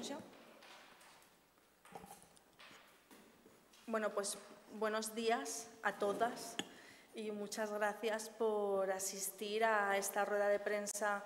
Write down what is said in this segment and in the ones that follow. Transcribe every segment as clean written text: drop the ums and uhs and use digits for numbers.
¿Empezamos ya? Bueno, pues buenos días a todas y muchas gracias por asistir a esta rueda de prensa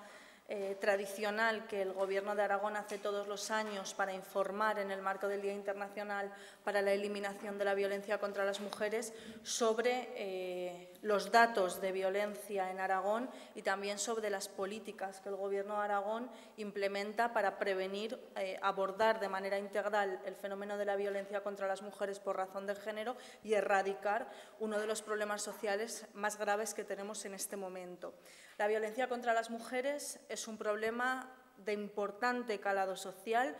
tradicional que el Gobierno de Aragón hace todos los años para informar en el marco del Día Internacional para la Eliminación de la Violencia contra las Mujeres sobre los datos de violencia en Aragón y también sobre las políticas que el Gobierno de Aragón implementa para prevenir, abordar de manera integral el fenómeno de la violencia contra las mujeres por razón de género y erradicar uno de los problemas sociales más graves que tenemos en este momento. La violencia contra las mujeres es un problema de importante calado social,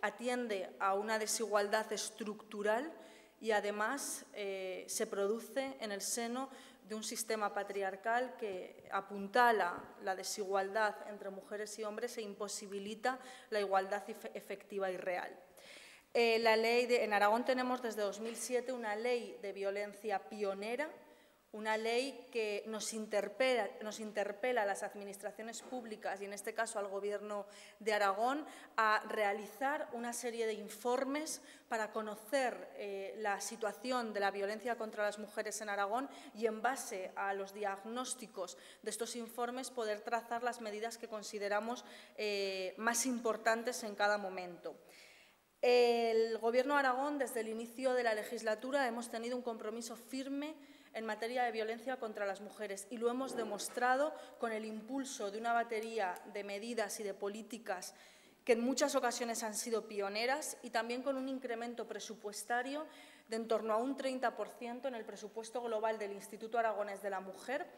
atiende a una desigualdad estructural y, además, se produce en el seno de un sistema patriarcal que apuntala la desigualdad entre mujeres y hombres e imposibilita la igualdad efectiva y real. En Aragón tenemos desde 2007 una ley de violencia pionera, una ley que nos interpela a las administraciones públicas y, en este caso, al Gobierno de Aragón, a realizar una serie de informes para conocer la situación de la violencia contra las mujeres en Aragón y, en base a los diagnósticos de estos informes, poder trazar las medidas que consideramos más importantes en cada momento. El Gobierno de Aragón, desde el inicio de la legislatura, hemos tenido un compromiso firme en materia de violencia contra las mujeres y lo hemos demostrado con el impulso de una batería de medidas y de políticas que en muchas ocasiones han sido pioneras y también con un incremento presupuestario de en torno a un 30% en el presupuesto global del Instituto Aragonés de la Mujer.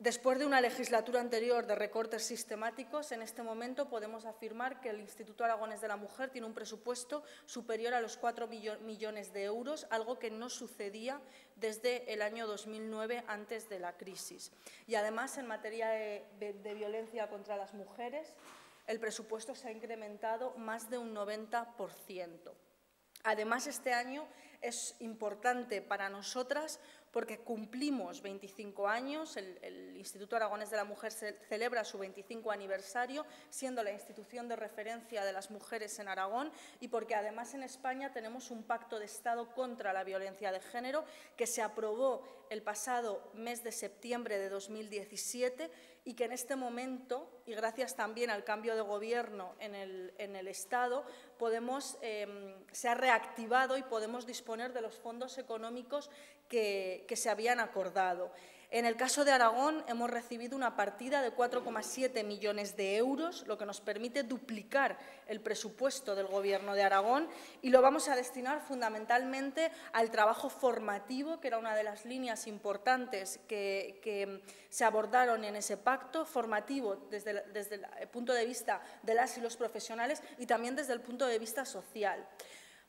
Después de una legislatura anterior de recortes sistemáticos, en este momento podemos afirmar que el Instituto Aragonés de la Mujer tiene un presupuesto superior a los 4 millones de euros, algo que no sucedía desde el año 2009, antes de la crisis. Y, además, en materia de violencia contra las mujeres, el presupuesto se ha incrementado más de un 90%. Además, este año es importante para nosotras porque cumplimos 25 años, el Instituto Aragonés de la Mujer celebra su 25 aniversario, siendo la institución de referencia de las mujeres en Aragón, y porque, además, en España tenemos un pacto de Estado contra la violencia de género que se aprobó el pasado mes de septiembre de 2017 y que en este momento, y gracias también al cambio de gobierno en el Estado, se ha reactivado y podemos disponer de los fondos económicos que se habían acordado. En el caso de Aragón hemos recibido una partida de 4,7 millones de euros, lo que nos permite duplicar el presupuesto del Gobierno de Aragón, y lo vamos a destinar fundamentalmente al trabajo formativo, que era una de las líneas importantes que se abordaron en ese pacto, formativo desde el punto de vista de las y los profesionales y también desde el punto de vista social.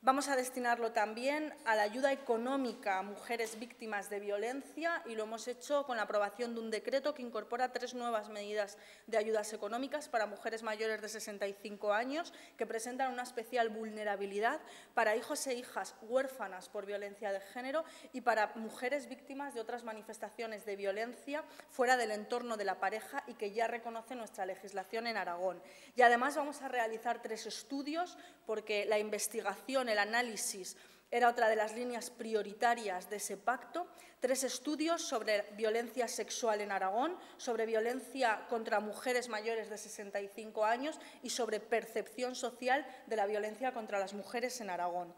Vamos a destinarlo también a la ayuda económica a mujeres víctimas de violencia y lo hemos hecho con la aprobación de un decreto que incorpora 3 nuevas medidas de ayudas económicas para mujeres mayores de 65 años que presentan una especial vulnerabilidad, para hijos e hijas huérfanas por violencia de género y para mujeres víctimas de otras manifestaciones de violencia fuera del entorno de la pareja y que ya reconoce nuestra legislación en Aragón. Y, además, vamos a realizar 3 estudios porque la investigación, el análisis, era otra de las líneas prioritarias de ese pacto. 3 estudios sobre violencia sexual en Aragón, sobre violencia contra mujeres mayores de 65 años y sobre percepción social de la violencia contra las mujeres en Aragón.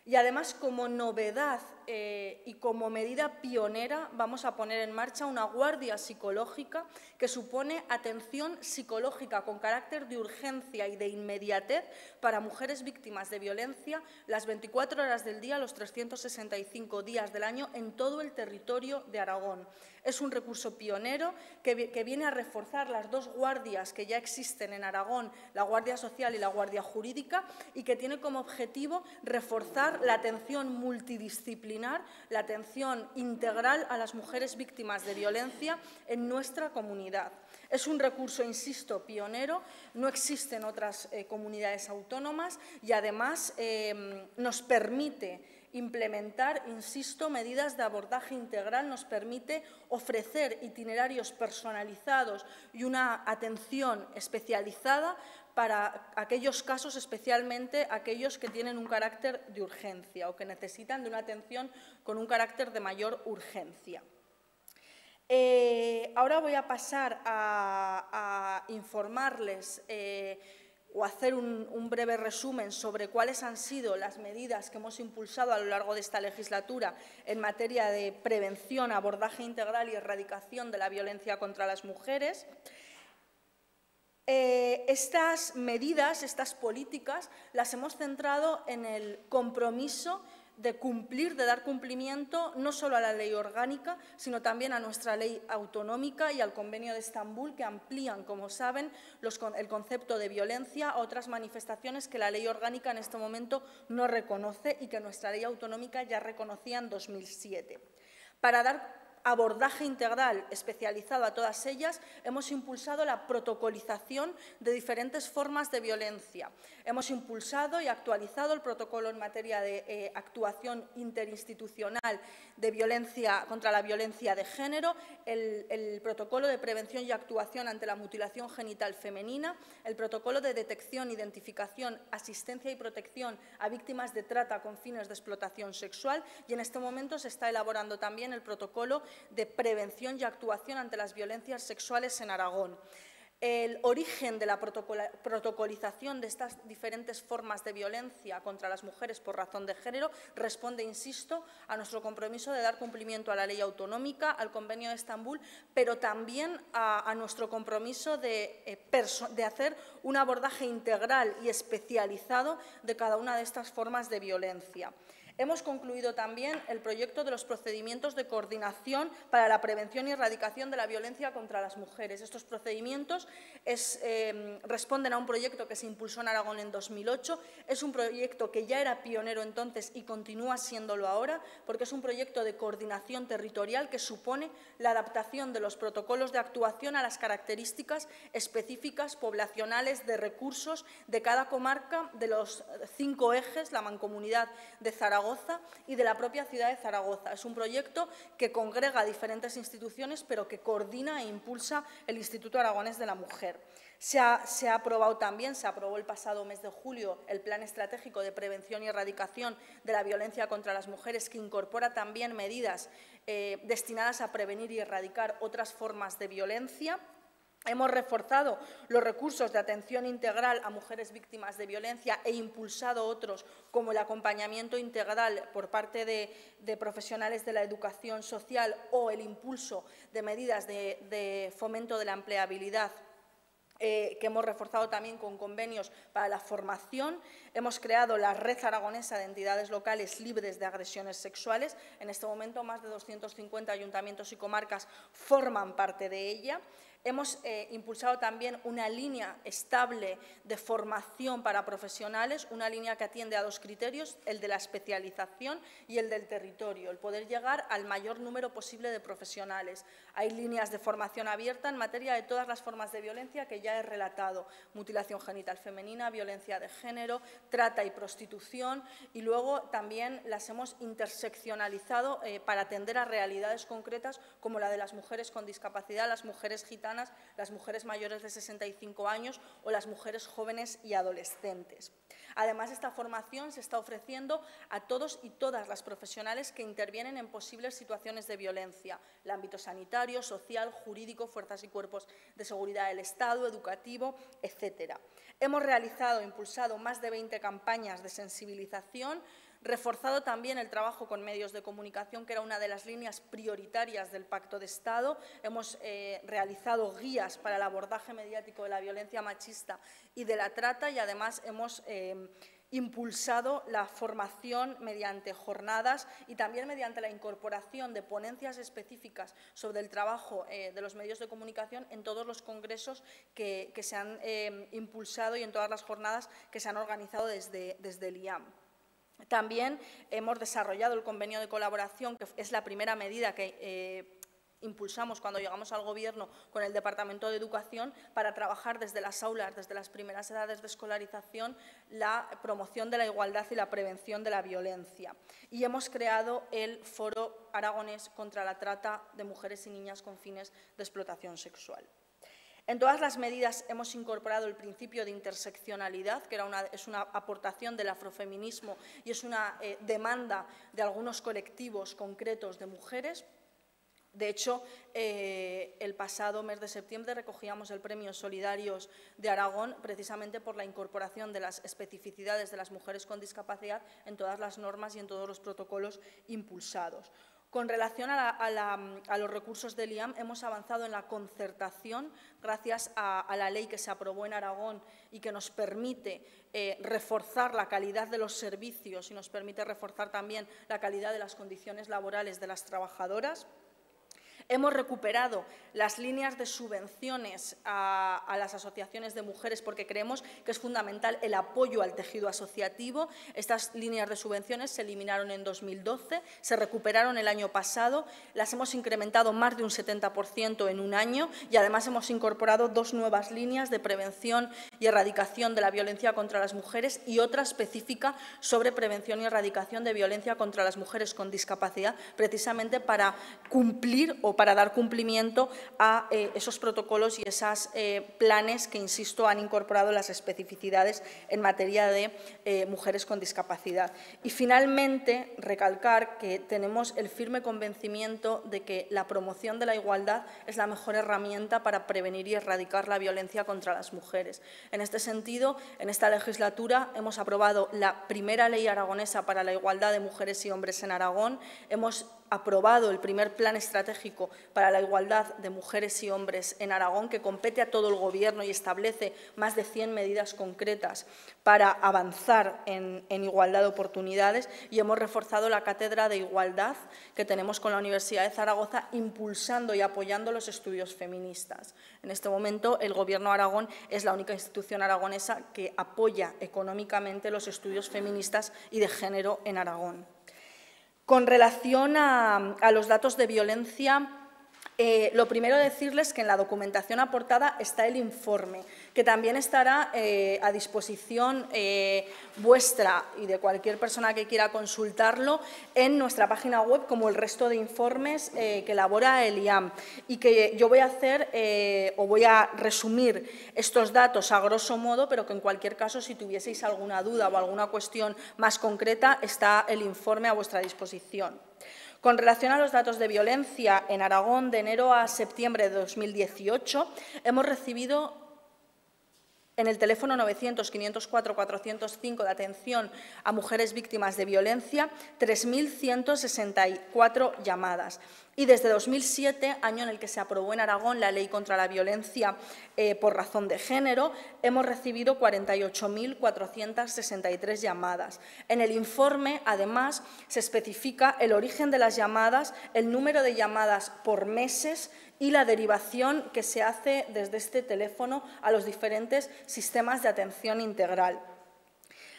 Y, además, como novedad y como medida pionera, vamos a poner en marcha una guardia psicológica que supone atención psicológica con carácter de urgencia y de inmediatez para mujeres víctimas de violencia las 24 horas del día, los 365 días del año en todo el territorio de Aragón. Es un recurso pionero que viene a reforzar las 2 guardias que ya existen en Aragón, la Guardia Social y la Guardia Jurídica, y que tiene como objetivo reforzar la atención multidisciplinar, la atención integral a las mujeres víctimas de violencia en nuestra comunidad. Es un recurso, insisto, pionero, no existen otras comunidades autónomas y, además, nos permite implementar, insisto, medidas de abordaje integral, nos permite ofrecer itinerarios personalizados y una atención especializada para aquellos casos, especialmente aquellos que tienen un carácter de urgencia o que necesitan de una atención con un carácter de mayor urgencia. Ahora voy a pasar a informarles o hacer un breve resumen sobre cuáles han sido las medidas que hemos impulsado a lo largo de esta legislatura en materia de prevención, abordaje integral y erradicación de la violencia contra las mujeres. Estas medidas, estas políticas, las hemos centrado en el compromiso de cumplir, de dar cumplimiento no solo a la ley orgánica, sino también a nuestra ley autonómica y al Convenio de Estambul, que amplían, como saben, el concepto de violencia a otras manifestaciones que la ley orgánica en este momento no reconoce y que nuestra ley autonómica ya reconocía en 2007. Para dar abordaje integral especializado a todas ellas, hemos impulsado la protocolización de diferentes formas de violencia. Hemos impulsado y actualizado el protocolo en materia de actuación interinstitucional de violencia contra la violencia de género, el protocolo de prevención y actuación ante la mutilación genital femenina, el protocolo de detección, identificación, asistencia y protección a víctimas de trata con fines de explotación sexual, y en este momento se está elaborando también el protocolo de prevención y actuación ante las violencias sexuales en Aragón. El origen de la protocolización de estas diferentes formas de violencia contra las mujeres por razón de género responde, insisto, a nuestro compromiso de dar cumplimiento a la ley autonómica, al Convenio de Estambul, pero también a nuestro compromiso de hacer un abordaje integral y especializado de cada una de estas formas de violencia. Hemos concluido también el proyecto de los procedimientos de coordinación para la prevención y erradicación de la violencia contra las mujeres. Estos procedimientos responden a un proyecto que se impulsó en Aragón en 2008. Es un proyecto que ya era pionero entonces y continúa siéndolo ahora, porque es un proyecto de coordinación territorial que supone la adaptación de los protocolos de actuación a las características específicas poblacionales de recursos de cada comarca, de los 5 ejes, la mancomunidad de Zaragoza y de la propia ciudad de Zaragoza. Es un proyecto que congrega a diferentes instituciones, pero que coordina e impulsa el Instituto Aragonés de la Mujer. Se ha aprobado también, se aprobó el pasado mes de julio, el Plan Estratégico de Prevención y Erradicación de la Violencia contra las Mujeres, que incorpora también medidas destinadas a prevenir y erradicar otras formas de violencia. Hemos reforzado los recursos de atención integral a mujeres víctimas de violencia e impulsado otros, como el acompañamiento integral por parte de profesionales de la educación social o el impulso de medidas de fomento de la empleabilidad, que hemos reforzado también con convenios para la formación. Hemos creado la Red Aragonesa de Entidades Locales Libres de Agresiones Sexuales. En este momento, más de 250 ayuntamientos y comarcas forman parte de ella. Hemos impulsado también una línea estable de formación para profesionales, una línea que atiende a 2 criterios, el de la especialización y el del territorio, el poder llegar al mayor número posible de profesionales. Hay líneas de formación abierta en materia de todas las formas de violencia que ya he relatado: mutilación genital femenina, violencia de género, trata y prostitución, y luego también las hemos interseccionalizado para atender a realidades concretas como la de las mujeres con discapacidad, las mujeres gitanas, las mujeres mayores de 65 años o las mujeres jóvenes y adolescentes. Además, esta formación se está ofreciendo a todos y todas las profesionales que intervienen en posibles situaciones de violencia: el ámbito sanitario, social, jurídico, fuerzas y cuerpos de seguridad del Estado, educativo, etcétera. Hemos realizado e impulsado más de 20 campañas de sensibilización, reforzado también el trabajo con medios de comunicación, que era una de las líneas prioritarias del Pacto de Estado. Hemos realizado guías para el abordaje mediático de la violencia machista y de la trata, y además hemos impulsado la formación mediante jornadas y también mediante la incorporación de ponencias específicas sobre el trabajo de los medios de comunicación en todos los congresos que se han impulsado y en todas las jornadas que se han organizado desde el IAM. También hemos desarrollado el convenio de colaboración, que es la primera medida que impulsamos cuando llegamos al Gobierno con el Departamento de Educación, para trabajar desde las aulas, desde las primeras edades de escolarización, la promoción de la igualdad y la prevención de la violencia. Y hemos creado el Foro Aragonés contra la Trata de Mujeres y Niñas con fines de explotación sexual. En todas las medidas hemos incorporado el principio de interseccionalidad, que es una aportación del afrofeminismo y es una demanda de algunos colectivos concretos de mujeres. De hecho, el pasado mes de septiembre recogíamos el Premio Solidarios de Aragón precisamente por la incorporación de las especificidades de las mujeres con discapacidad en todas las normas y en todos los protocolos impulsados. Con relación a los recursos del IAM, hemos avanzado en la concertación gracias a la ley que se aprobó en Aragón y que nos permite reforzar la calidad de los servicios y nos permite reforzar también la calidad de las condiciones laborales de las trabajadoras. Hemos recuperado las líneas de subvenciones a las asociaciones de mujeres porque creemos que es fundamental el apoyo al tejido asociativo. Estas líneas de subvenciones se eliminaron en 2012, se recuperaron el año pasado, las hemos incrementado más de un 70% en un año y además hemos incorporado 2 nuevas líneas de prevención y erradicación de la violencia contra las mujeres y otra específica sobre prevención y erradicación de violencia contra las mujeres con discapacidad, precisamente para cumplir o para dar cumplimiento a esos protocolos y esos planes que, insisto, han incorporado las especificidades en materia de mujeres con discapacidad. Y, finalmente, recalcar que tenemos el firme convencimiento de que la promoción de la igualdad es la mejor herramienta para prevenir y erradicar la violencia contra las mujeres. En este sentido, en esta legislatura hemos aprobado la primera ley aragonesa para la igualdad de mujeres y hombres en Aragón, hemos aprobado el primer plan estratégico para la igualdad de mujeres y hombres en Aragón, que compete a todo el Gobierno y establece más de 100 medidas concretas para avanzar en igualdad de oportunidades, y hemos reforzado la cátedra de igualdad que tenemos con la Universidad de Zaragoza, impulsando y apoyando los estudios feministas. En este momento, el Gobierno de Aragón es la única institución aragonesa que apoya económicamente los estudios feministas y de género en Aragón. Con relación a los datos de violencia, lo primero decirles que en la documentación aportada está el informe, que también estará a disposición vuestra y de cualquier persona que quiera consultarlo en nuestra página web, como el resto de informes que elabora el IAM. Y que yo voy a hacer o voy a resumir estos datos a grosso modo, pero que en cualquier caso, si tuvieseis alguna duda o alguna cuestión más concreta, está el informe a vuestra disposición. Con relación a los datos de violencia, en Aragón, de enero a septiembre de 2018, hemos recibido en el teléfono 900-504-405 de atención a mujeres víctimas de violencia 3.164 llamadas. Y desde 2007, año en el que se aprobó en Aragón la Ley contra la Violencia por razón de género, hemos recibido 48.463 llamadas. En el informe, además, se especifica el origen de las llamadas, el número de llamadas por meses y la derivación que se hace desde este teléfono a los diferentes sistemas de atención integral.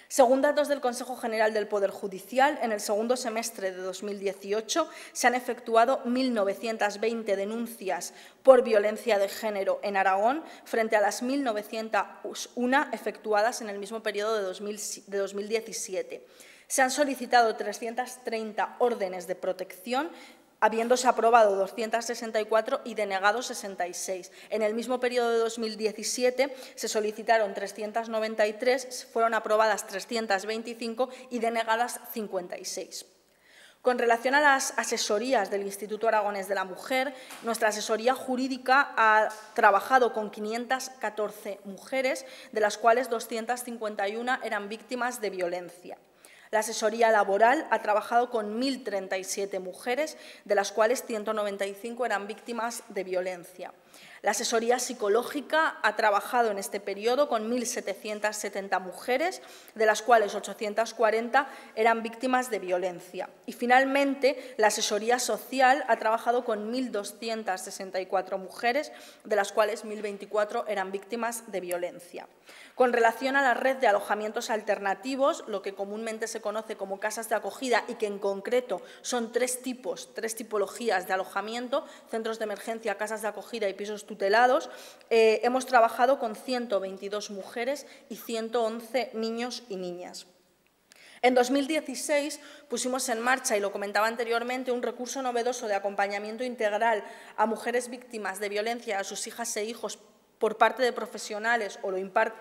Según datos del Consejo General del Poder Judicial, en el segundo semestre de 2018 se han efectuado 1.920 denuncias por violencia de género en Aragón, frente a las 1.901 efectuadas en el mismo periodo de 2017. Se han solicitado 330 órdenes de protección, habiéndose aprobado 264 y denegado 66. En el mismo periodo de 2017 se solicitaron 393, fueron aprobadas 325 y denegadas 56. Con relación a las asesorías del Instituto Aragonés de la Mujer, nuestra asesoría jurídica ha trabajado con 514 mujeres, de las cuales 251 eran víctimas de violencia. La asesoría laboral ha trabajado con 1.037 mujeres, de las cuales 195 eran víctimas de violencia. La asesoría psicológica ha trabajado en este periodo con 1.770 mujeres, de las cuales 840 eran víctimas de violencia. Y, finalmente, la asesoría social ha trabajado con 1.264 mujeres, de las cuales 1.024 eran víctimas de violencia. Con relación a la red de alojamientos alternativos, lo que comúnmente se conoce como casas de acogida y que en concreto son tres tipologías de alojamiento, centros de emergencia, casas de acogida y pisos tutelados, hemos trabajado con 122 mujeres y 111 niños y niñas. En 2016 pusimos en marcha, y lo comentaba anteriormente, un recurso novedoso de acompañamiento integral a mujeres víctimas de violencia, a sus hijas e hijos por parte de profesionales o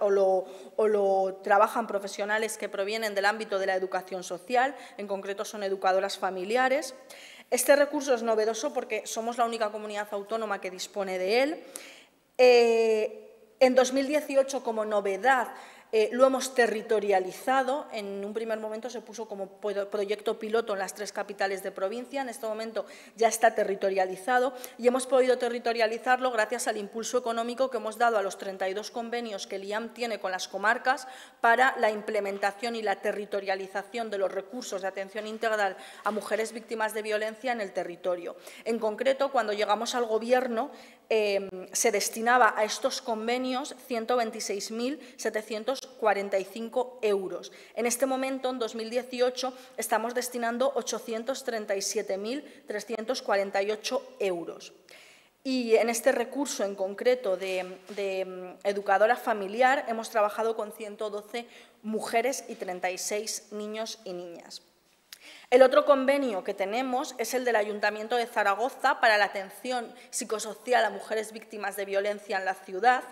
lo trabajan profesionales que provienen del ámbito de la educación social, en concreto son educadoras familiares. Este recurso es novedoso porque somos la única comunidad autónoma que dispone de él. En 2018, como novedad, lo hemos territorializado. En un primer momento se puso como proyecto piloto en las 3 capitales de provincia. En este momento ya está territorializado y hemos podido territorializarlo gracias al impulso económico que hemos dado a los 32 convenios que el IAM tiene con las comarcas para la implementación y la territorialización de los recursos de atención integral a mujeres víctimas de violencia en el territorio. En concreto, cuando llegamos al Gobierno, se destinaba a estos convenios 126.745 euros. En este momento, en 2018, estamos destinando 837.348 euros. Y en este recurso en concreto de educadora familiar hemos trabajado con 112 mujeres y 36 niños y niñas. El otro convenio que tenemos es el del Ayuntamiento de Zaragoza para la atención psicosocial a mujeres víctimas de violencia en la ciudad.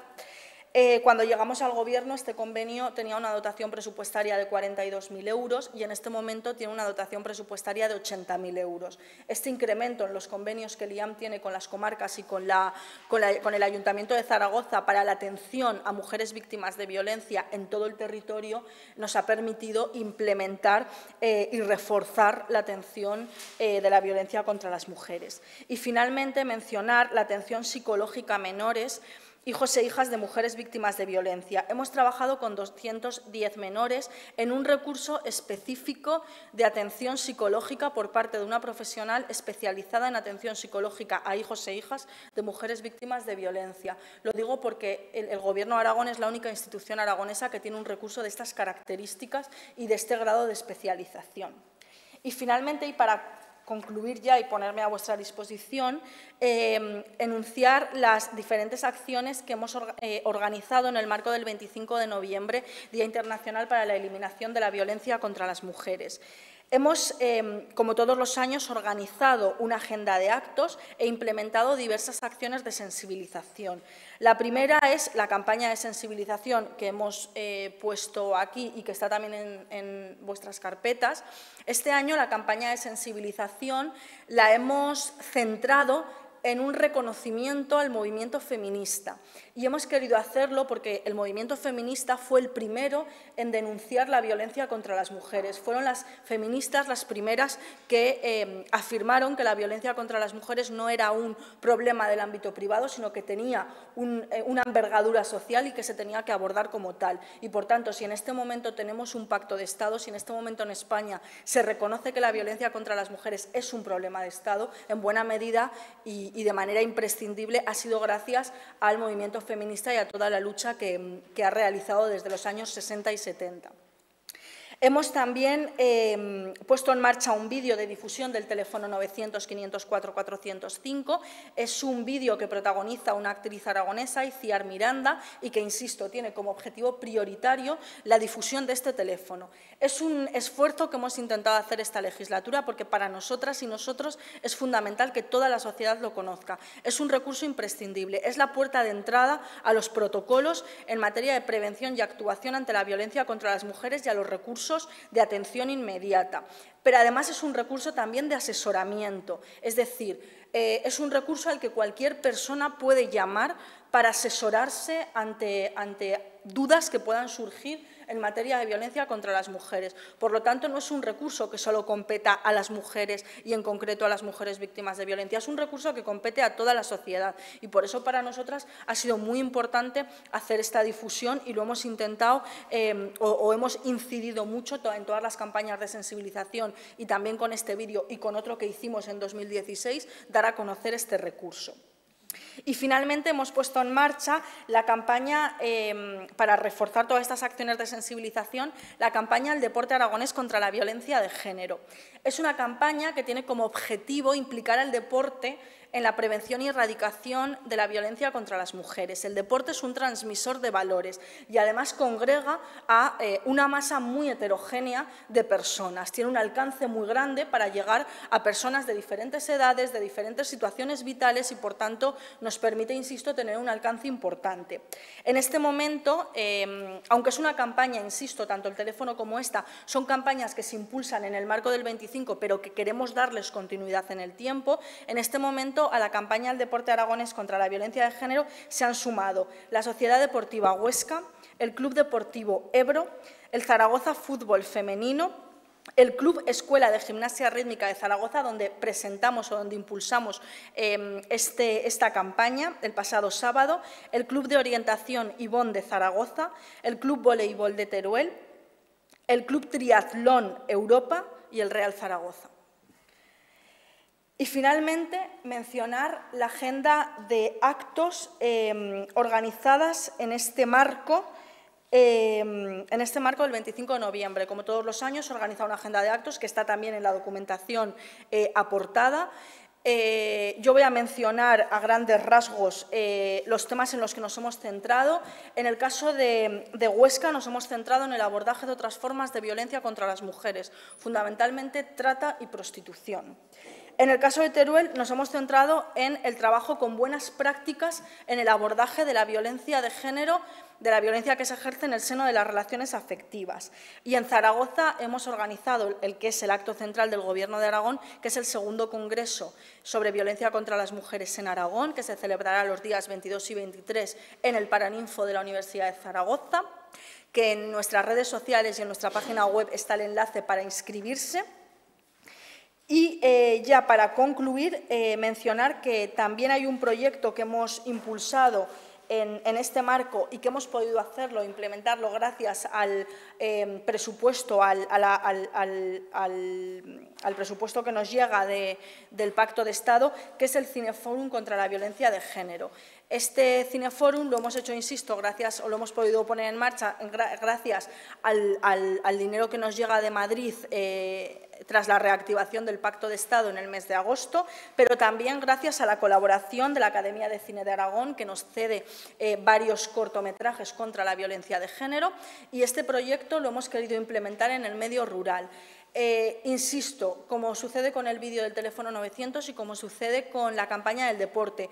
Cuando llegamos al Gobierno, este convenio tenía una dotación presupuestaria de 42.000 euros y en este momento tiene una dotación presupuestaria de 80.000 euros. Este incremento en los convenios que el IAM tiene con las comarcas y con el Ayuntamiento de Zaragoza para la atención a mujeres víctimas de violencia en todo el territorio nos ha permitido implementar y reforzar la atención de la violencia contra las mujeres. Y finalmente mencionar la atención psicológica a menores, hijos e hijas de mujeres víctimas de violencia. Hemos trabajado con 210 menores en un recurso específico de atención psicológica por parte de una profesional especializada en atención psicológica a hijos e hijas de mujeres víctimas de violencia. Lo digo porque el Gobierno de Aragón es la única institución aragonesa que tiene un recurso de estas características y de este grado de especialización. Y finalmente, y para concluir ya y ponerme a vuestra disposición, enunciar las diferentes acciones que hemos organizado en el marco del 25 de noviembre, Día Internacional para la Eliminación de la Violencia contra las Mujeres. Hemos, como todos los años, organizado una agenda de actos e implementado diversas acciones de sensibilización. La primera es la campaña de sensibilización que hemos puesto aquí y que está también en vuestras carpetas. Este año la campaña de sensibilización la hemos centrado en un reconocimiento al movimiento feminista. Y hemos querido hacerlo porque el movimiento feminista fue el primero en denunciar la violencia contra las mujeres. Fueron las feministas las primeras que afirmaron que la violencia contra las mujeres no era un problema del ámbito privado, sino que tenía una envergadura social y que se tenía que abordar como tal. Y, por tanto, si en este momento tenemos un pacto de Estado, si en este momento en España se reconoce que la violencia contra las mujeres es un problema de Estado, en buena medida y de manera imprescindible ha sido gracias al movimiento feminista y a toda la lucha que ha realizado desde los años 60 y 70. Hemos también puesto en marcha un vídeo de difusión del teléfono 900-504-405. Es un vídeo que protagoniza una actriz aragonesa, Itziar Miranda, y que, insisto, tiene como objetivo prioritario la difusión de este teléfono. Es un esfuerzo que hemos intentado hacer esta legislatura porque para nosotras y nosotros es fundamental que toda la sociedad lo conozca. Es un recurso imprescindible, es la puerta de entrada a los protocolos en materia de prevención y actuación ante la violencia contra las mujeres y a los recursos de atención inmediata. Pero además es un recurso también de asesoramiento, es decir, es un recurso al que cualquier persona puede llamar para asesorarse ante dudas que puedan surgir en materia de violencia contra las mujeres. Por lo tanto, no es un recurso que solo competa a las mujeres y en concreto a las mujeres víctimas de violencia, es un recurso que compete a toda la sociedad y por eso para nosotras ha sido muy importante hacer esta difusión y lo hemos intentado o hemos incidido mucho en todas las campañas de sensibilización y también con este vídeo y con otro que hicimos en 2016, dar a conocer este recurso. Y finalmente hemos puesto en marcha la campaña, para reforzar todas estas acciones de sensibilización, la campaña El deporte aragonés contra la violencia de género. Es una campaña que tiene como objetivo implicar al deporte en la prevención y erradicación de la violencia contra las mujeres. El deporte es un transmisor de valores y además congrega a una masa muy heterogénea de personas. Tiene un alcance muy grande para llegar a personas de diferentes edades, de diferentes situaciones vitales y, por tanto, nos permite, insisto, tener un alcance importante. En este momento, aunque es una campaña, insisto, tanto el teléfono como esta, son campañas que se impulsan en el marco del 25, pero que queremos darles continuidad en el tiempo. En este momento, a la campaña del deporte aragonés contra la violencia de género se han sumado la Sociedad Deportiva Huesca, el Club Deportivo Ebro, el Zaragoza Fútbol Femenino, el Club Escuela de Gimnasia Rítmica de Zaragoza, donde presentamos o donde impulsamos esta campaña el pasado sábado, el Club de Orientación Ivón de Zaragoza, el Club Voleibol de Teruel, el Club Triatlón Europa y el Real Zaragoza. Y, finalmente, mencionar la agenda de actos organizadas en este marco del 25 de noviembre. Como todos los años, se organiza una agenda de actos que está también en la documentación aportada. Yo voy a mencionar a grandes rasgos los temas en los que nos hemos centrado. En el caso de Huesca nos hemos centrado en el abordaje de otras formas de violencia contra las mujeres, fundamentalmente trata y prostitución. En el caso de Teruel nos hemos centrado en el trabajo con buenas prácticas en el abordaje de la violencia de género, de la violencia que se ejerce en el seno de las relaciones afectivas. Y en Zaragoza hemos organizado el que es el acto central del Gobierno de Aragón, que es el segundo congreso sobre violencia contra las mujeres en Aragón, que se celebrará los días 22 y 23 en el Paraninfo de la Universidad de Zaragoza, que en nuestras redes sociales y en nuestra página web está el enlace para inscribirse. Y ya para concluir, mencionar que también hay un proyecto que hemos impulsado en este marco y que hemos podido hacerlo, implementarlo gracias al presupuesto, al presupuesto que nos llega del Pacto de Estado, que es el Cineforum contra la violencia de género. Este Cineforum lo hemos hecho, insisto, o lo hemos podido poner en marcha gracias al dinero que nos llega de Madrid tras la reactivación del Pacto de Estado en el mes de agosto, pero también gracias a la colaboración de la Academia de Cine de Aragón, que nos cede varios cortometrajes contra la violencia de género, y este proyecto lo hemos querido implementar en el medio rural. Insisto, como sucede con el vídeo del teléfono 900 y como sucede con la campaña del deporte,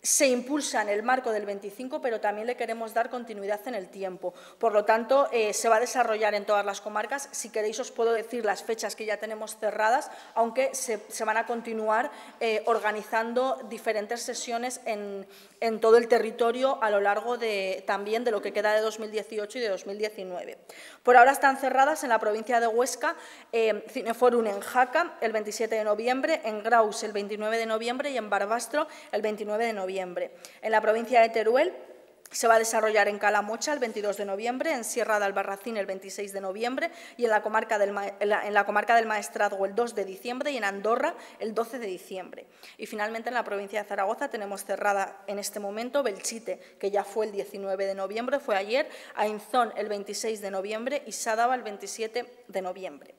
se impulsa en el marco del 25, pero también le queremos dar continuidad en el tiempo. Por lo tanto, se va a desarrollar en todas las comarcas. Si queréis, os puedo decir las fechas que ya tenemos cerradas, aunque se van a continuar organizando diferentes sesiones en todo el territorio a lo largo también de lo que queda de 2018 y de 2019. Por ahora están cerradas en la provincia de Huesca, Cineforum en Jaca el 27 de noviembre, en Graus el 29 de noviembre y en Barbastro el 29 de noviembre. En la provincia de Teruel se va a desarrollar en Calamocha el 22 de noviembre, en Sierra de Albarracín el 26 de noviembre y en la comarca del Maestrazgo el 2 de diciembre y en Andorra el 12 de diciembre. Y finalmente en la provincia de Zaragoza tenemos cerrada en este momento Belchite, que ya fue el 19 de noviembre, fue ayer, Ainzón el 26 de noviembre y Sádava el 27 de noviembre.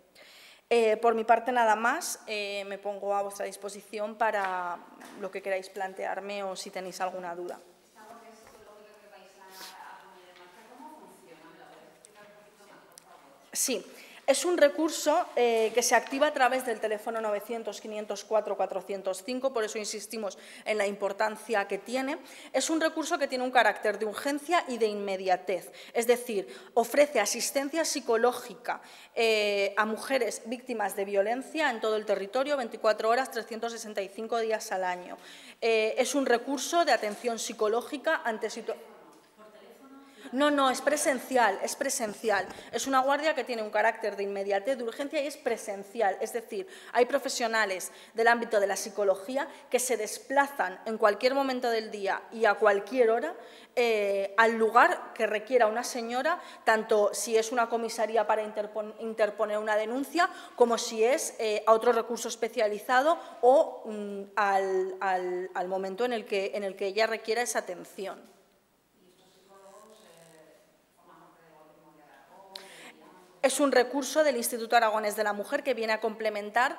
Por mi parte, nada más. Me pongo a vuestra disposición para lo que queráis plantearme o si tenéis alguna duda. Sí. Es un recurso que se activa a través del teléfono 900-504-405, por eso insistimos en la importancia que tiene. Es un recurso que tiene un carácter de urgencia y de inmediatez, es decir, ofrece asistencia psicológica a mujeres víctimas de violencia en todo el territorio, 24 horas, 365 días al año. Es un recurso de atención psicológica ante situaciones. No, es presencial, es presencial. Es una guardia que tiene un carácter de inmediatez, de urgencia y es presencial. Es decir, hay profesionales del ámbito de la psicología que se desplazan en cualquier momento del día y a cualquier hora al lugar que requiera una señora, tanto si es una comisaría para interponer una denuncia, como si es a otro recurso especializado o al momento en el que ella requiera esa atención. Es un recurso del Instituto Aragonés de la Mujer que viene a complementar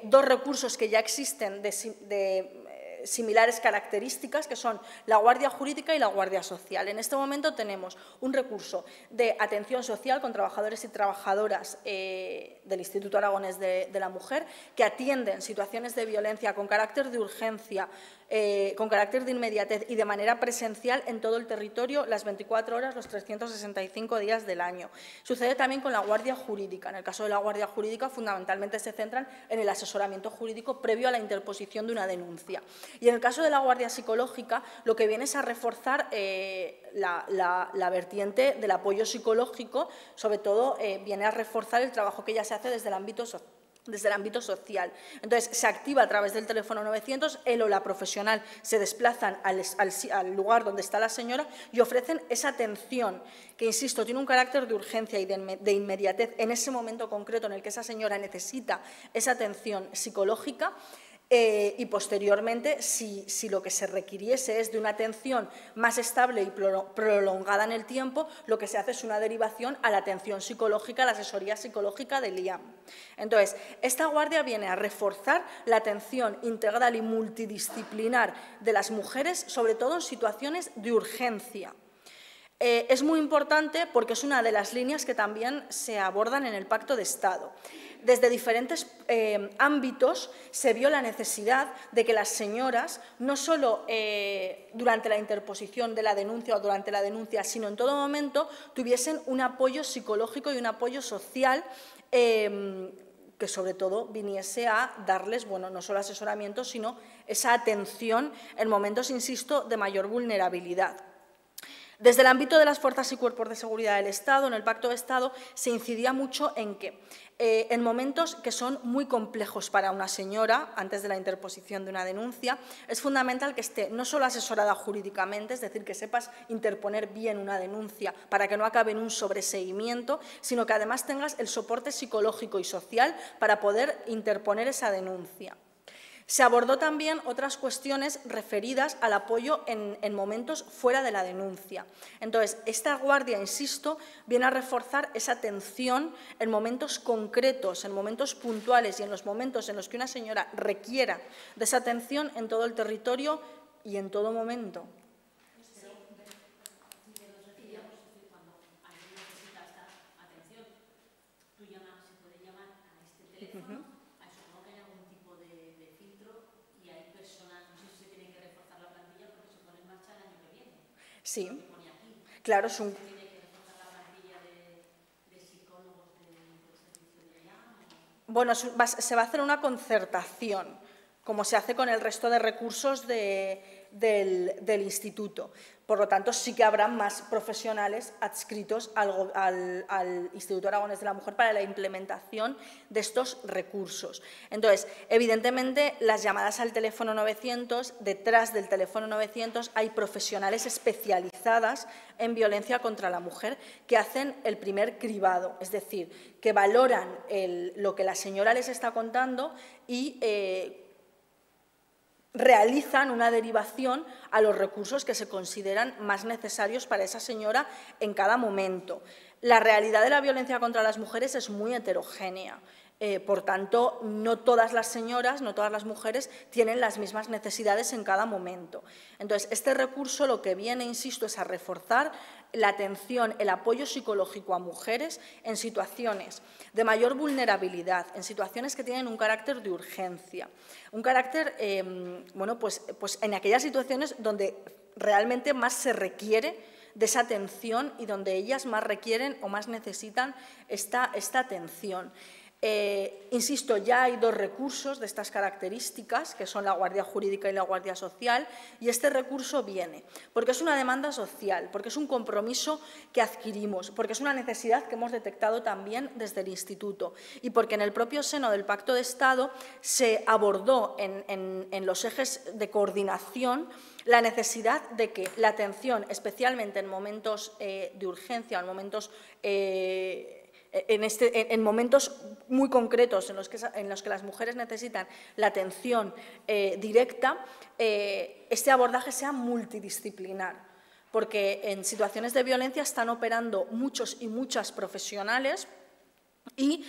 dos recursos que ya existen similares características, que son la Guardia Jurídica y la Guardia Social. En este momento tenemos un recurso de atención social con trabajadores y trabajadoras del Instituto Aragonés de la Mujer, que atienden situaciones de violencia con carácter de urgencia, con carácter de inmediatez y de manera presencial en todo el territorio, las 24 horas, los 365 días del año. Sucede también con la Guardia Jurídica. En el caso de la Guardia Jurídica, fundamentalmente se centran en el asesoramiento jurídico previo a la interposición de una denuncia. Y en el caso de la Guardia Psicológica, lo que viene es a reforzar la vertiente del apoyo psicológico, sobre todo viene a reforzar el trabajo que ya se hace desde el ámbito social. Entonces, se activa a través del teléfono 900, él o la profesional se desplazan al lugar donde está la señora y ofrecen esa atención que, insisto, tiene un carácter de urgencia y de inmediatez en ese momento concreto en el que esa señora necesita esa atención psicológica. Y posteriormente, si lo que se requiriese es de una atención más estable y prolongada en el tiempo, lo que se hace es una derivación a la atención psicológica, a la asesoría psicológica del IAM. Entonces, esta guardia viene a reforzar la atención integral y multidisciplinar de las mujeres, sobre todo en situaciones de urgencia. Es muy importante porque es una de las líneas que también se abordan en el Pacto de Estado. Desde diferentes ámbitos se vio la necesidad de que las señoras, no solo durante la interposición de la denuncia o durante la denuncia, sino en todo momento, tuviesen un apoyo psicológico y un apoyo social que sobre todo viniese a darles, bueno, no solo asesoramiento, sino esa atención en momentos, insisto, de mayor vulnerabilidad. Desde el ámbito de las fuerzas y cuerpos de seguridad del Estado, en el Pacto de Estado, se incidía mucho en que en momentos que son muy complejos para una señora, antes de la interposición de una denuncia, es fundamental que esté no solo asesorada jurídicamente, es decir, que sepas interponer bien una denuncia para que no acabe en un sobreseimiento, sino que además tengas el soporte psicológico y social para poder interponer esa denuncia. Se abordó también otras cuestiones referidas al apoyo en momentos fuera de la denuncia. Entonces, esta guardia, insisto, viene a reforzar esa atención en momentos concretos, en momentos puntuales y en los momentos en los que una señora requiera de esa atención en todo el territorio y en todo momento. Sí, claro, es un... Bueno, se va a hacer una concertación, como se hace con el resto de recursos del instituto. Por lo tanto, sí que habrá más profesionales adscritos al Instituto Aragonés de la Mujer para la implementación de estos recursos. Entonces, evidentemente, las llamadas al teléfono 900, detrás del teléfono 900 hay profesionales especializadas en violencia contra la mujer que hacen el primer cribado, es decir, que valoran lo que la señora les está contando y realizan una derivación a los recursos que se consideran más necesarios para esa señora en cada momento. La realidad de la violencia contra las mujeres es muy heterogénea. Por tanto, no todas las señoras, no todas las mujeres tienen las mismas necesidades en cada momento. Entonces, este recurso lo que viene, insisto, es a reforzar la atención, el apoyo psicológico a mujeres en situaciones de mayor vulnerabilidad, en situaciones que tienen un carácter de urgencia, un carácter, bueno, pues en aquellas situaciones donde realmente más se requiere de esa atención y donde ellas más requieren o más necesitan esta atención. Insisto, ya hay dos recursos de estas características, que son la Guardia Jurídica y la Guardia Social, y este recurso viene porque es una demanda social, porque es un compromiso que adquirimos, porque es una necesidad que hemos detectado también desde el Instituto y porque en el propio seno del Pacto de Estado se abordó en los ejes de coordinación la necesidad de que la atención, especialmente en momentos de urgencia, en momentos muy concretos en los que las mujeres necesitan la atención directa, este abordaje sea multidisciplinar, porque en situaciones de violencia están operando muchos y muchas profesionales Y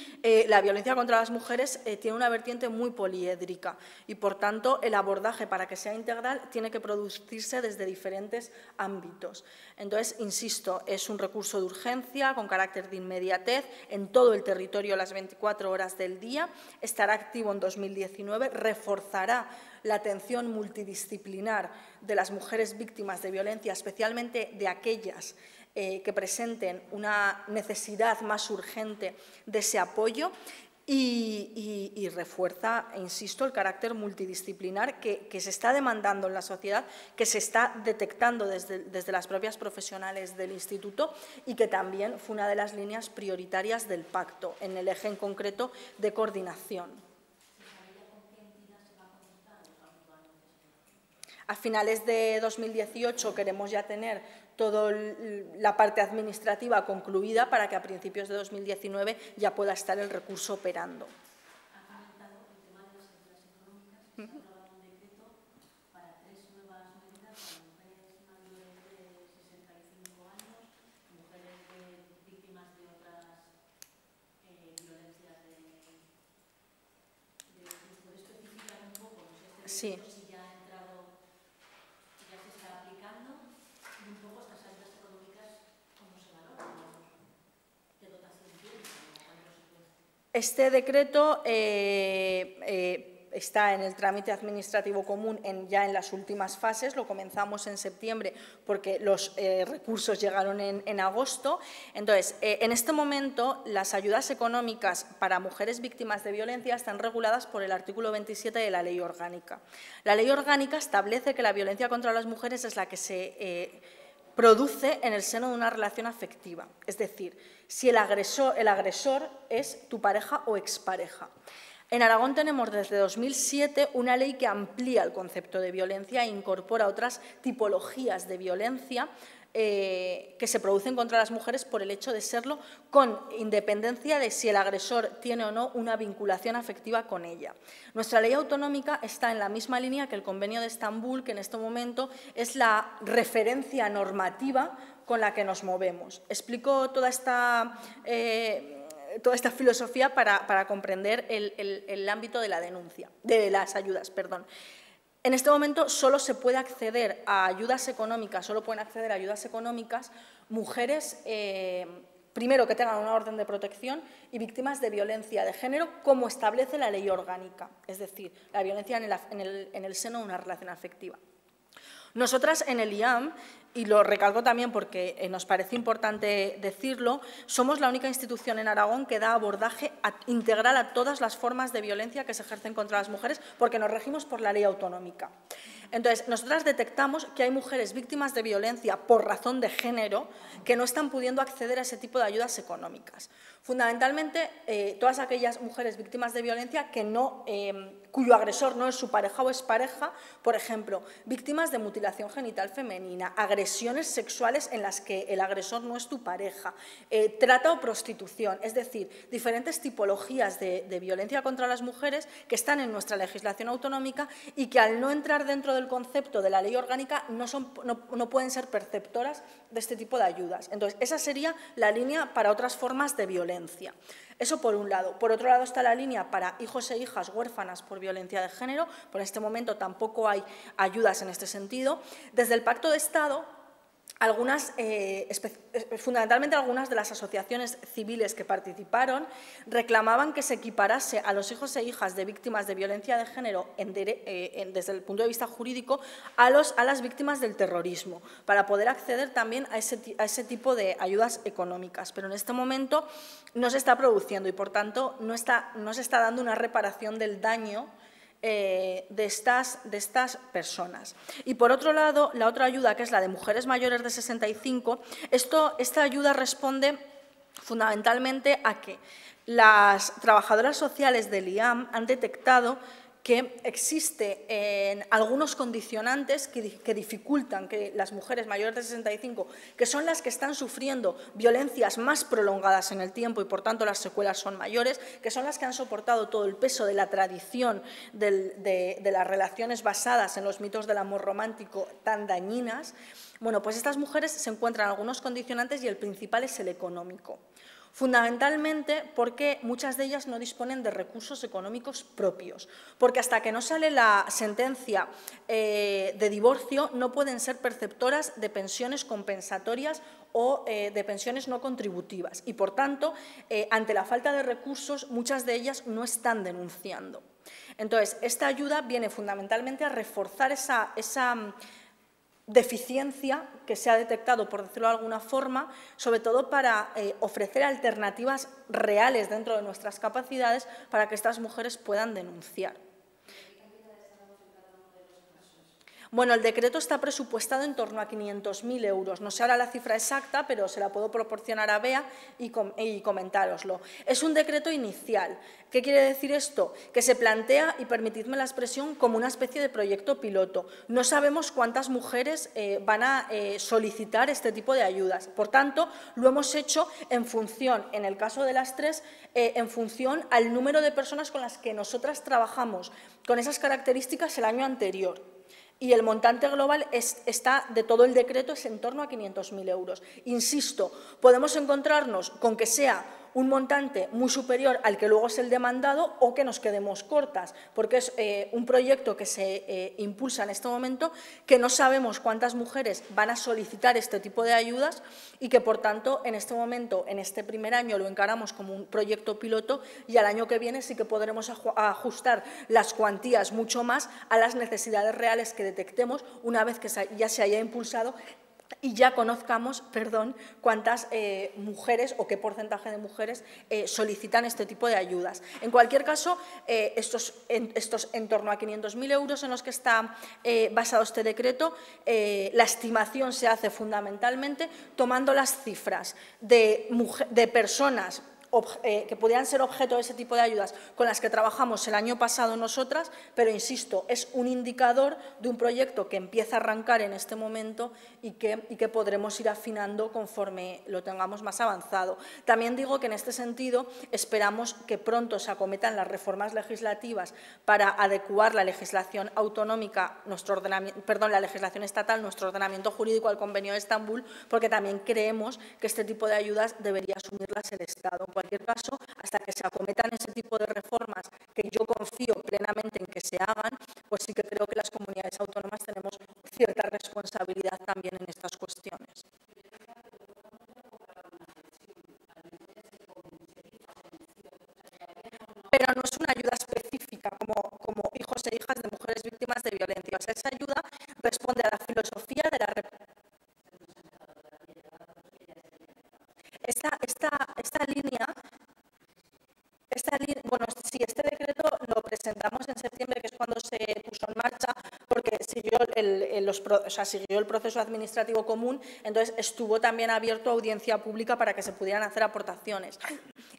la violencia contra las mujeres tiene una vertiente muy poliédrica y, por tanto, el abordaje para que sea integral tiene que producirse desde diferentes ámbitos. Entonces, insisto, es un recurso de urgencia con carácter de inmediatez en todo el territorio las 24 horas del día, estará activo en 2019, reforzará la atención multidisciplinar de las mujeres víctimas de violencia, especialmente de aquellas que presenten una necesidad más urgente de ese apoyo y refuerza, insisto, el carácter multidisciplinar que se está demandando en la sociedad, que se está detectando desde las propias profesionales del Instituto y que también fue una de las líneas prioritarias del pacto, en el eje en concreto de coordinación. A finales de 2018 queremos ya tener toda la parte administrativa concluida para que a principios de 2019 ya pueda estar el recurso operando. Ha comentado el tema de las ayudas económicas. Se ha aprobado un decreto para 3 nuevas medidas para mujeres mayores de 65 años, mujeres víctimas de otras violencias ¿Puede especificar un poco? No sé, Sí. si ya ha entrado, ya se está aplicando, y un poco estas ayudas económicas, ¿cómo se valoran? ¿Qué dotación tienen? Este decreto está en el trámite administrativo común ya en las últimas fases, lo comenzamos en septiembre porque los recursos llegaron en agosto. Entonces, en este momento, las ayudas económicas para mujeres víctimas de violencia están reguladas por el artículo 27 de la Ley Orgánica. La Ley Orgánica establece que la violencia contra las mujeres es la que se produce en el seno de una relación afectiva, es decir, si el agresor es tu pareja o expareja. En Aragón tenemos desde 2007 una ley que amplía el concepto de violencia e incorpora otras tipologías de violencia que se producen contra las mujeres por el hecho de serlo, con independencia de si el agresor tiene o no una vinculación afectiva con ella. Nuestra ley autonómica está en la misma línea que el Convenio de Estambul, que en este momento es la referencia normativa con la que nos movemos. Explico toda esta filosofía para comprender el ámbito de la denuncia, de las ayudas, perdón. En este momento solo se puede acceder a ayudas económicas, solo pueden acceder a ayudas económicas mujeres, primero que tengan una orden de protección y víctimas de violencia de género, como establece la ley orgánica, es decir, la violencia en el seno de una relación afectiva. Nosotras en el IAM, y lo recalco también porque nos parece importante decirlo, somos la única institución en Aragón que da abordaje integral a todas las formas de violencia que se ejercen contra las mujeres, porque nos regimos por la ley autonómica. Entonces, nosotras detectamos que hay mujeres víctimas de violencia por razón de género que no están pudiendo acceder a ese tipo de ayudas económicas. Fundamentalmente, todas aquellas mujeres víctimas de violencia cuyo agresor no es su pareja o expareja, por ejemplo, víctimas de mutilación genital femenina, agresiones sexuales en las que el agresor no es tu pareja, trata o prostitución, es decir, diferentes tipologías de violencia contra las mujeres que están en nuestra legislación autonómica y que al no entrar dentro del concepto de la ley orgánica no pueden ser perceptoras de este tipo de ayudas. Entonces, esa sería la línea para otras formas de violencia. Eso por un lado. Por otro lado está la línea para hijos e hijas huérfanas por violencia de género. Por este momento tampoco hay ayudas en este sentido. Desde el Pacto de Estado, fundamentalmente algunas de las asociaciones civiles que participaron reclamaban que se equiparase a los hijos e hijas de víctimas de violencia de género desde el punto de vista jurídico a las víctimas del terrorismo, para poder acceder también a ese tipo de ayudas económicas. Pero en este momento no se está produciendo y, por tanto, no se está dando una reparación del daño de estas personas. Y por otro lado, la otra ayuda, que es la de mujeres mayores de 65, esta ayuda responde fundamentalmente a que las trabajadoras sociales del IAM han detectado que existen algunos condicionantes que dificultan que las mujeres mayores de 65, que son las que están sufriendo violencias más prolongadas en el tiempo y, por tanto, las secuelas son mayores, que son las que han soportado todo el peso de la tradición de las relaciones basadas en los mitos del amor romántico tan dañinas. Bueno, pues estas mujeres se encuentran algunos condicionantes y el principal es el económico. Fundamentalmente porque muchas de ellas no disponen de recursos económicos propios, porque hasta que no sale la sentencia de divorcio no pueden ser perceptoras de pensiones compensatorias o de pensiones no contributivas y, por tanto, ante la falta de recursos, muchas de ellas no están denunciando. Entonces, esta ayuda viene fundamentalmente a reforzar esa deficiencia que se ha detectado, por decirlo de alguna forma, sobre todo para ofrecer alternativas reales dentro de nuestras capacidades para que estas mujeres puedan denunciar. Bueno, el decreto está presupuestado en torno a 500.000 euros. No sé ahora la cifra exacta, pero se la puedo proporcionar a Bea y comentároslo. Es un decreto inicial. ¿Qué quiere decir esto? Que se plantea, y permitidme la expresión, como una especie de proyecto piloto. No sabemos cuántas mujeres van a solicitar este tipo de ayudas. Por tanto, lo hemos hecho en función, en el caso de las tres, en función al número de personas con las que nosotras trabajamos con esas características el año anterior. Y el montante global de todo el decreto es en torno a 500.000 euros. Insisto, podemos encontrarnos con que sea un montante muy superior al que luego es el demandado o que nos quedemos cortas, porque es un proyecto que se impulsa en este momento, que no sabemos cuántas mujeres van a solicitar este tipo de ayudas y que, por tanto, en este momento, en este primer año, lo encaramos como un proyecto piloto y al año que viene sí que podremos ajustar las cuantías mucho más a las necesidades reales que detectemos una vez que ya se haya impulsado y ya conozcamos, cuántas mujeres o qué porcentaje de mujeres solicitan este tipo de ayudas. En cualquier caso, estos en torno a 500.000 euros en los que está basado este decreto, la estimación se hace fundamentalmente tomando las cifras de personas que pudieran ser objeto de ese tipo de ayudas con las que trabajamos el año pasado nosotras, pero insisto, es un indicador de un proyecto que empieza a arrancar en este momento y que podremos ir afinando conforme lo tengamos más avanzado. También digo que en este sentido esperamos que pronto se acometan las reformas legislativas para adecuar la legislación autonómica, la legislación estatal, nuestro ordenamiento jurídico al Convenio de Estambul, porque también creemos que este tipo de ayudas debería asumirlas el Estado. En cualquier caso, hasta que se acometan ese tipo de reformas, que yo confío plenamente en que se hagan, pues sí que creo que las comunidades autónomas tenemos cierta responsabilidad también en estas cuestiones. Pero no es una ayuda específica como hijos e hijas de mujeres víctimas de violencia. O sea, esa ayuda responde a la filosofía de la este decreto lo presentamos en septiembre, que es cuando se puso en marcha, porque siguió el proceso administrativo común, entonces estuvo también abierto a audiencia pública para que se pudieran hacer aportaciones.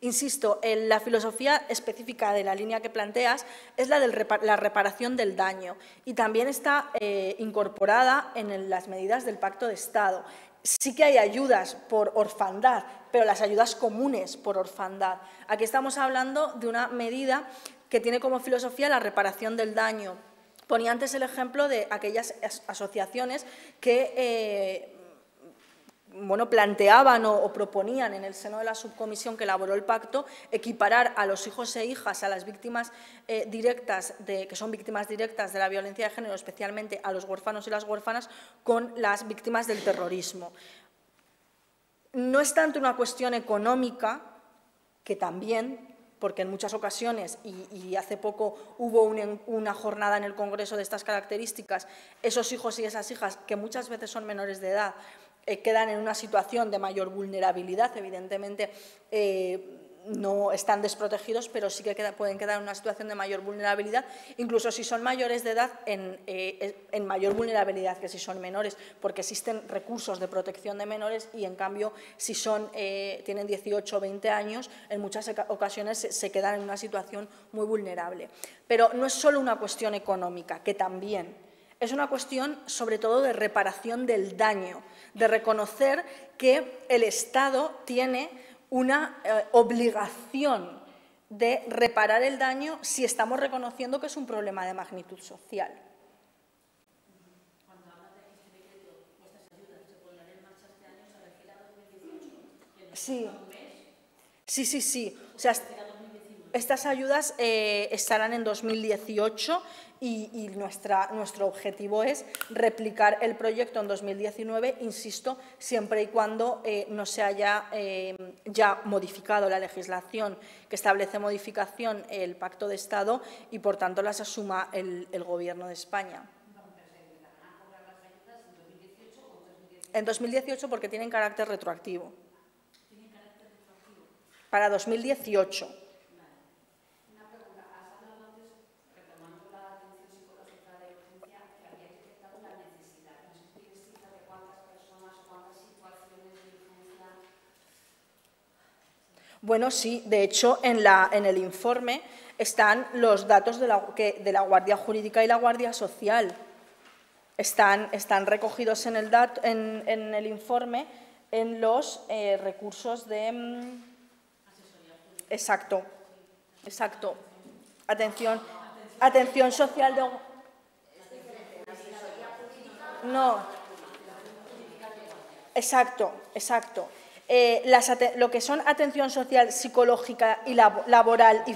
Insisto, la filosofía específica de la línea que planteas es la de la reparación del daño y también está incorporada en las medidas del Pacto de Estado. Sí que hay ayudas por orfandad, pero las ayudas comunes por orfandad. Aquí estamos hablando de una medida que tiene como filosofía la reparación del daño. Ponía antes el ejemplo de aquellas asociaciones que planteaban o proponían en el seno de la subcomisión que elaboró el pacto equiparar a los hijos e hijas, a las víctimas directas, que son víctimas directas de la violencia de género, especialmente a los huérfanos y las huérfanas, con las víctimas del terrorismo. No es tanto una cuestión económica, que también, porque en muchas ocasiones, y hace poco hubo una jornada en el Congreso de estas características, esos hijos y esas hijas, que muchas veces son menores de edad, quedan en una situación de mayor vulnerabilidad, evidentemente no están desprotegidos, pero sí que pueden quedar en una situación de mayor vulnerabilidad, incluso si son mayores de edad, en mayor vulnerabilidad que si son menores, porque existen recursos de protección de menores y, en cambio, si tienen 18 o 20 años, en muchas ocasiones se quedan en una situación muy vulnerable. Pero no es solo una cuestión económica, que también es una cuestión, sobre todo, de reparación del daño, de reconocer que el Estado tiene una obligación de reparar el daño si estamos reconociendo que es un problema de magnitud social. Cuando hablas de este decreto, estas ayudas se pondrán en marcha este año, ¿se refiere a 2018? Sí. Sí, sí, sí. O sea, estas ayudas estarán en 2018 y nuestro objetivo es replicar el proyecto en 2019, insisto, siempre y cuando no se haya ya modificado la legislación que establece modificación el Pacto de Estado y, por tanto, las asuma el Gobierno de España. En 2018 porque tienen carácter retroactivo. ¿Tienen carácter retroactivo? Para 2018. Bueno, sí, de hecho, en el informe están los datos de la Guardia Jurídica y la Guardia Social. Están recogidos en el informe en los recursos de... Exacto, exacto. Atención social de... No. Exacto, exacto. Lo que son atención social, psicológica y laboral y...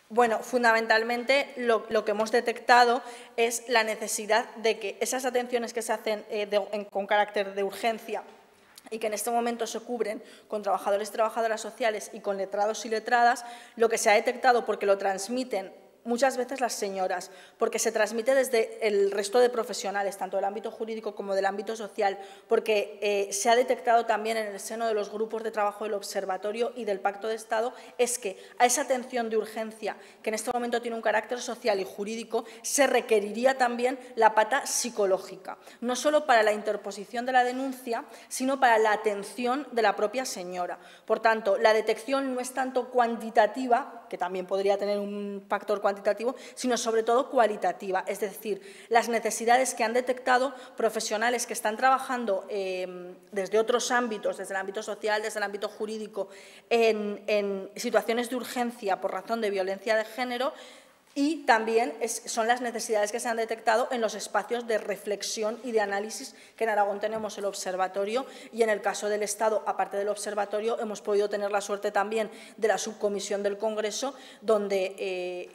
Bueno, fundamentalmente lo que hemos detectado es la necesidad de que esas atenciones que se hacen con carácter de urgencia y que en este momento se cubren con trabajadores y trabajadoras sociales y con letrados y letradas, lo que se ha detectado, porque lo transmiten muchas veces las señoras, porque se transmite desde el resto de profesionales, tanto del ámbito jurídico como del ámbito social, porque se ha detectado también en el seno de los grupos de trabajo del Observatorio y del Pacto de Estado, es que a esa atención de urgencia, que en este momento tiene un carácter social y jurídico, se requeriría también la pata psicológica, no solo para la interposición de la denuncia, sino para la atención de la propia señora. Por tanto, la detección no es tanto cuantitativa, que también podría tener un factor cuantitativo, sino sobre todo cualitativa, es decir, las necesidades que han detectado profesionales que están trabajando desde otros ámbitos, desde el ámbito social, desde el ámbito jurídico, en situaciones de urgencia por razón de violencia de género. Y también son las necesidades que se han detectado en los espacios de reflexión y de análisis que en Aragón tenemos el observatorio y en el caso del Estado, aparte del observatorio, hemos podido tener la suerte también de la subcomisión del Congreso, donde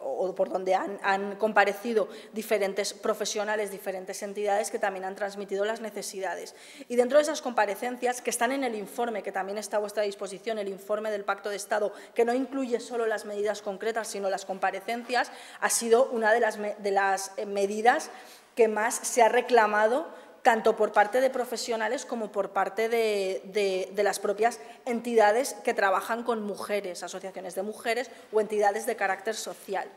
o por donde han comparecido diferentes profesionales, diferentes entidades que también han transmitido las necesidades. Y dentro de esas comparecencias, que están en el informe, que también está a vuestra disposición, el informe del Pacto de Estado, que no incluye solo las medidas concretas, sino las comparecencias, ha sido una de las medidas que más se ha reclamado tanto por parte de profesionales como por parte de las propias entidades que trabajan con mujeres, asociaciones de mujeres o entidades de carácter social.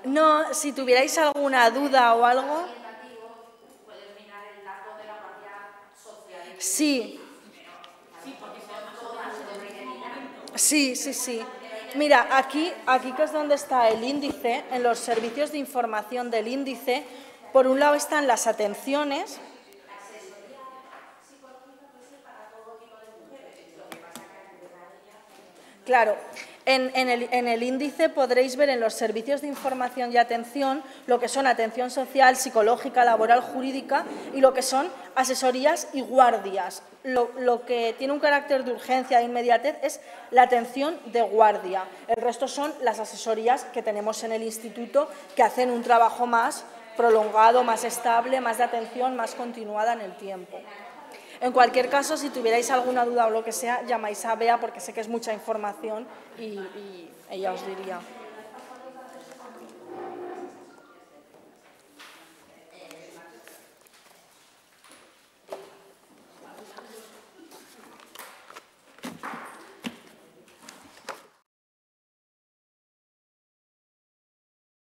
No, si tuvierais alguna duda o algo... Sí. Sí, sí, sí. Mira, aquí que es donde está el índice, en los servicios de información del índice, por un lado están las atenciones. Claro, en el índice podréis ver en los servicios de información y atención lo que son atención social, psicológica, laboral, jurídica y lo que son asesorías y guardias. Lo que tiene un carácter de urgencia e inmediatez es la atención de guardia. El resto son las asesorías que tenemos en el instituto que hacen un trabajo más prolongado, más estable, más de atención, más continuada en el tiempo. En cualquier caso, si tuvierais alguna duda o lo que sea, llamáis a Bea porque sé que es mucha información y ella os diría.